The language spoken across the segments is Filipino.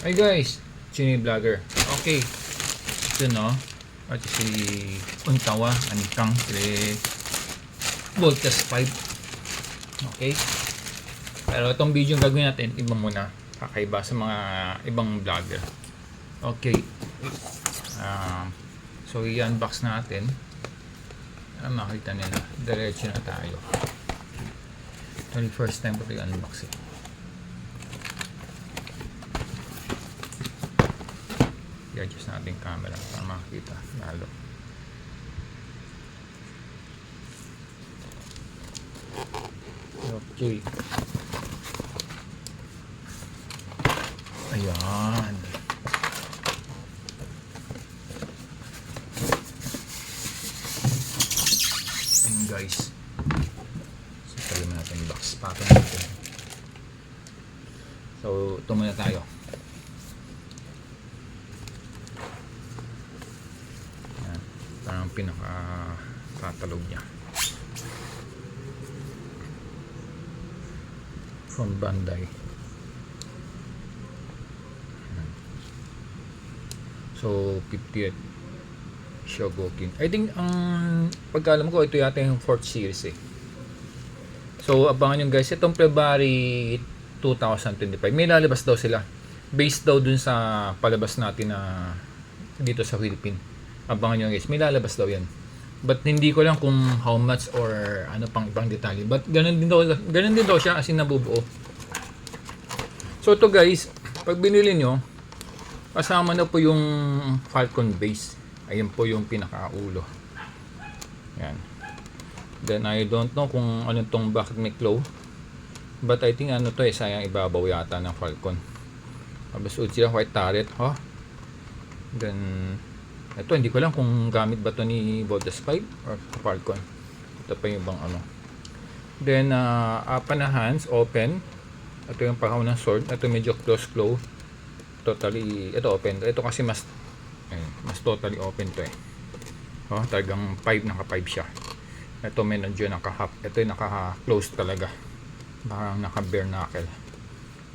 Hi guys, Chini Vlogger. Okay, ito no. At si Untawa, Anikang, si Voltes 5. Okay. Pero itong video yung gagawin natin, iba muna. Kakaiba sa mga ibang vlogger. Okay. So i-unbox natin. Makita nila. Diretso na tayo. Ito yung first time ko ito i-unbox eh. I-adjust natin yung camera para makakita lalo. Okay. Ayan. Ayan guys. So tayo natin yung box. Patong natin. So ito muna tayo. Parang pinaka-catalog niya from Bandai. So 58 Shogokin. I think ang pagkaalam ko ito yata yung 4th series eh. So abangan nyo guys, itong February 2025 may lalabas daw sila based daw dun sa palabas natin na dito sa Philippines. Abangan nyo guys, may lalabas daw yan. But hindi ko lang kung how much or ano pang ibang detalye. But ganun din daw siya as in nabubuo. So ito guys, pag binili nyo, kasama na po yung Falcon base. Ayan po yung pinakaulo. Yan. Then I don't know kung ano tong bakit may claw. But I think ano to eh, sayang ibabaw yata ng Falcon. Tapos sila white turret. Huh? Then ito, hindi ko lang kung gamit ba to ni Voltes 5 or Falcon. Ito pa yung ibang ano. Then, apa na hands, open. Ito yung panghaw ng sword. Ito medyo close claw. Totally, ito open. Ito kasi mas totally open to eh. Oh, talagang 5, naka 5 siya. Ito medyo naka-half. Ito yung naka-close talaga. Parang naka-bare knuckle.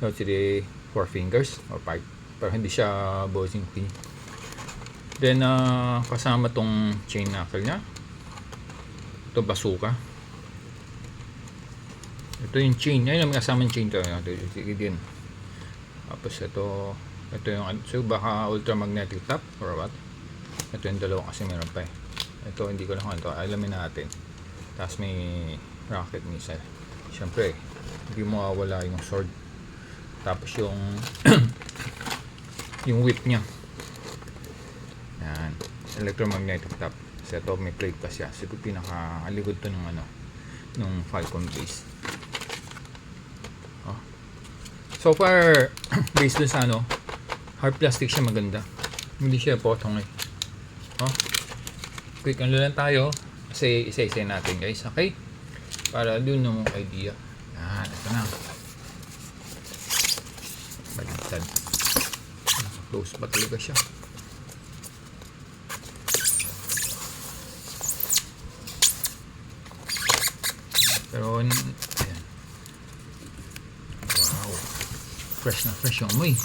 So, sili 4 fingers or 5. Pero hindi siya boxing pin. Then, kasama tong chain knuckle nya. Ito bazooka. Ito yung chain. Ayun, may kasama yung chain to. Sige din. Tapos ito yung, so baka ultramagnetic top or what. Ito yung dalawa kasi meron pa eh. Ito, hindi ko lang kung ito. Alamin natin. Tapos may rocket missile. Siyempre, hindi mo mawawala yung sword. Tapos yung yung whip nya. Yan, electromagnetic top. Kasi ito may plate pa siya. Siguro pinaka-aligod to ng ano, nung Falcon base. Oh. So far, based dun sa ano, hard plastic siya, maganda. Hindi siya potong eh. Oh. Quick ano lang tayo. Kasi isa-isa natin guys, okay? Para dun ng idea. Yan, ito na. Baliktad. Close pa talaga siya. Pero, ayan. Wow. Fresh na fresh yung amoy.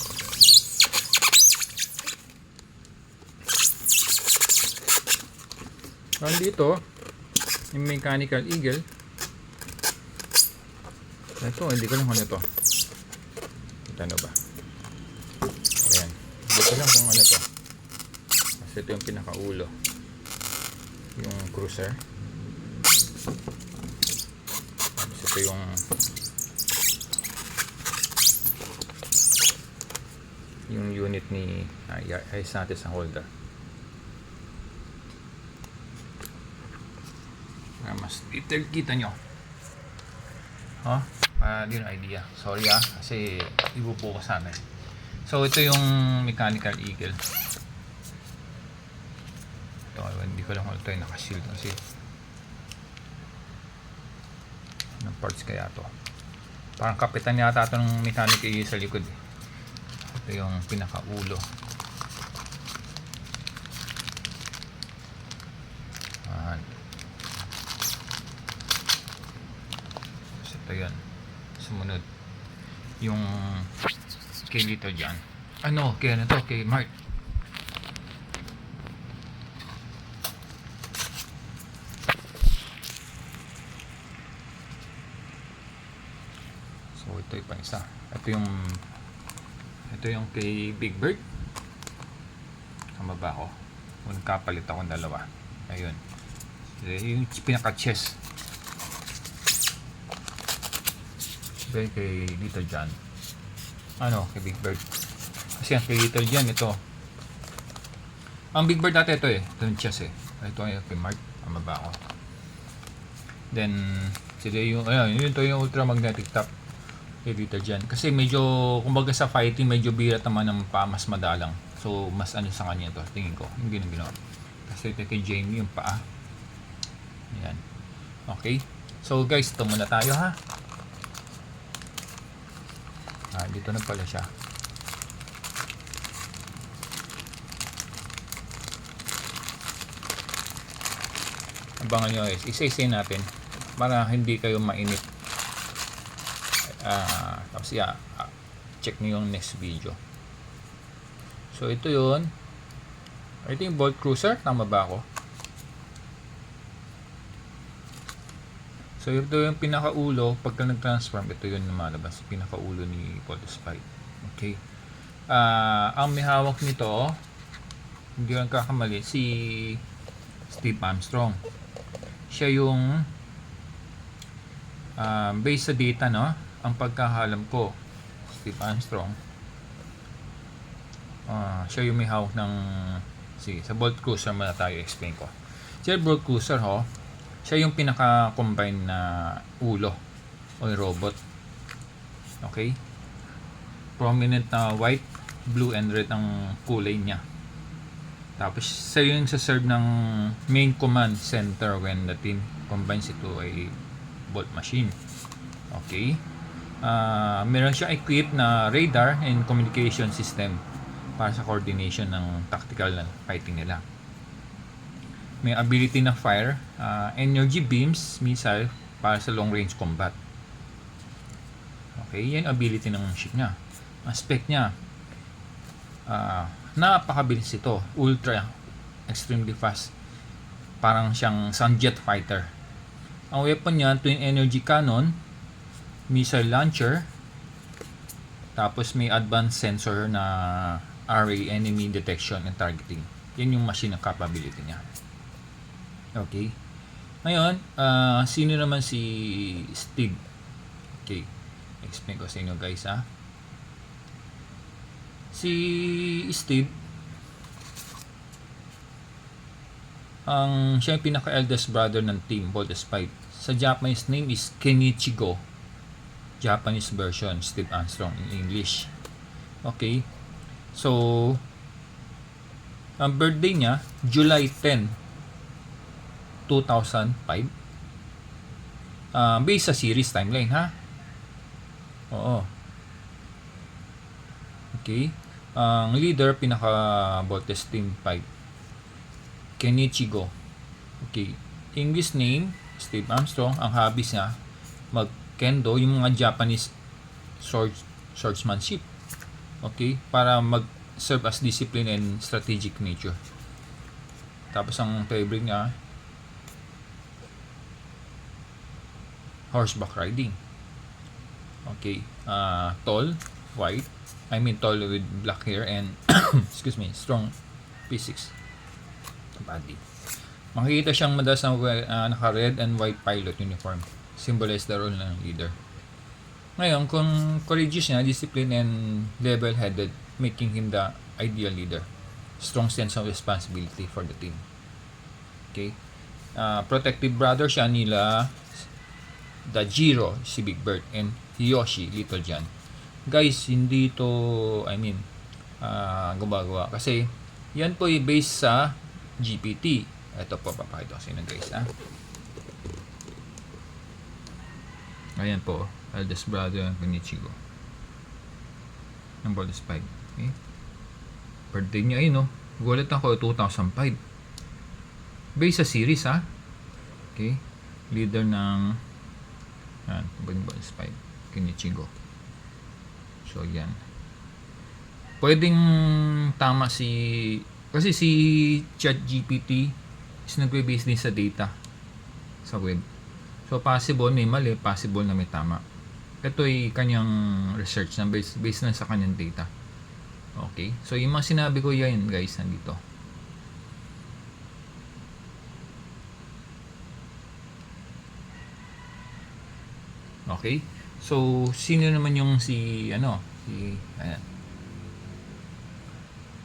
So, dito, yung mechanical eagle. Ito, hindi ko lang kung ano ito. Ano ba? Ayan. Hindi ko lang kung ano ito. Kasi ito yung pinakaulo. Yung cruiser. Ito yung unit ni ayos natin sa holder. Mas detail kita nyo. Oh, di yung idea. Sorry kasi ibubukas namin. So ito yung mechanical eagle. Ito, hindi ko lang kung ito yung nakashield kasi ng parts kaya to. Parang kapitan yata ito ng mechanic sa likod eh. Ito yung pinakaulo. So ito yun. Sumunod yung kilito dyan. ano, kaya na to, kay Mark. So ito yung isa. Ito yung kay Big Bird. Tama ba ako? Nagkapalit akong dalawa. Ayun. Yung pinaka-chest. Kay Little John. Ano, kay Big Bird. Kasi kay Little John, ito. Ang Big Bird dati ito eh. Ito yung chest eh. Ito yung kay Mark. Tama ba ako? Then, sila yung, ayun, yun to yung ultra magnetic top kay Little John. Kasi medyo, kumbaga sa fighting, medyo birat naman ng paa, mas madalang. So, mas ano sa kanya to, tingin ko. Yung ginawa. Kasi ito kay Jamie, yung paa. Ayan. Okay. So, guys, ito muna tayo ha. Dito na pala siya. Abangan nyo guys. Isa-isa natin para hindi kayo mainit. Tapos check nyo yung next video. So ito yun. Ito yung Bolt Cruiser. Tama ba ako? So ito yung pinakaulo. Pagka nag-transform, ito yung lumalabas. Pinakaulo ni Bolt Spike. Okay. Ang may hawak nito, hindi lang kakamali, si Steve Armstrong. Siya yung based sa data, no? Ang pagkakalam ko, Steve Armstrong, siya yung may hawak ng sa Bolt Cruiser muna tayo explain ko. Sa Bolt Cruiser siya yung pinaka-combine na ulo o yung robot. Okay? Prominent na white, blue, and red ang kulay niya. Tapos siya yung sa-serve ng main command center when the team combines into a Bolt machine. Okay? Meron siyang equipped na radar and communication system para sa coordination ng tactical na fighting nila. May ability na fire energy beams missile para sa long range combat. Okay, yan ability ng ship niya. Aspect niya, napakabilis ito, ultra extremely fast, parang siyang sunjet fighter. Ang weapon niya, twin energy cannon, missile launcher, tapos may advanced sensor na array enemy detection and targeting. Yan yung machine na capability niya. Okay. Ngayon, sino naman si Steve? Okay. Explain ko sa inyo guys ha. Si Steve, siya yung pinaka-eldest brother ng team Bolt Spike. Sa Japanese name is Kenichigo. Japanese version, Steve Armstrong in English. Okay. So, ang birthday niya, July 10, 2005. Based sa series timeline ha. Oo. Okay. Ang leader, pinaka-Voltes Team 5, Kenichigo. Okay. English name, Steve Armstrong. Ang hobbies niya, mag-kendo, yung mga Japanese swordsmanship. Okay. Para mag-serve as discipline and strategic nature. Tapos ang favorite niya, horseback riding. Okay. Tall, white. Tall with black hair and excuse me, strong physics body. Makikita siyang madalas na naka-red and white pilot uniform. Symbolize the role ng leader. Ngayon, kung courageous niya, disciplined and level-headed, making him the ideal leader. Strong sense of responsibility for the team. Okay. Protective brother siya nila Dajiro, si Big Bird, and Yoshi, Little John. Guys, hindi to, gumagawa. Kasi, yan po ay based sa GPT. Ito po, papakita ko sa inyo guys. Ayan po, eldest brother ng Kenichigo. Ng Bolt Spike. Okay. Birthday niya ayun, gulat ako, 2005. Based sa series, Okay. Leader ng Bolt Spike, Kenichigo. So, yan. pwedeng tama kasi si ChatGPT is nagbe-base din sa data sa web. So possible may mali, possible na may tama. Ito ay kanyang research na based na sa kanyang data. Okay? So yung mga sinabi ko yan guys nandito. Okay? So sino naman yung si ayan.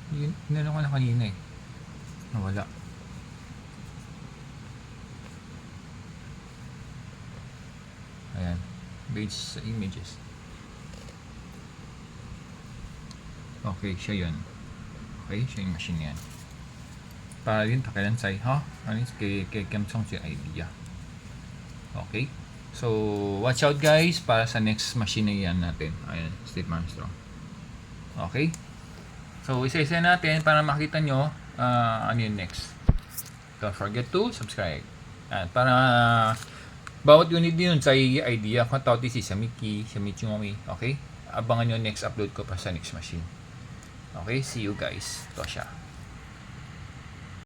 Yun ko na kanina eh. Nawala. Ayan. Based sa images. Okay, siya yun. Okay, siya yung machine yan. Para din takalansay, ha? Ano kay Kemsong si idea. Okay? So, watch out guys para sa next machine na yan natin. Ayan, Steve Armstrong. Okay? So, isa-isa natin para makita nyo ano yun next. Don't forget to subscribe. At para bawat unit yun sa idea kung tawag si Samiki, Samichumi. Okay? Abangan nyo next upload ko pa sa next machine. Okay? See you guys. Ito siya.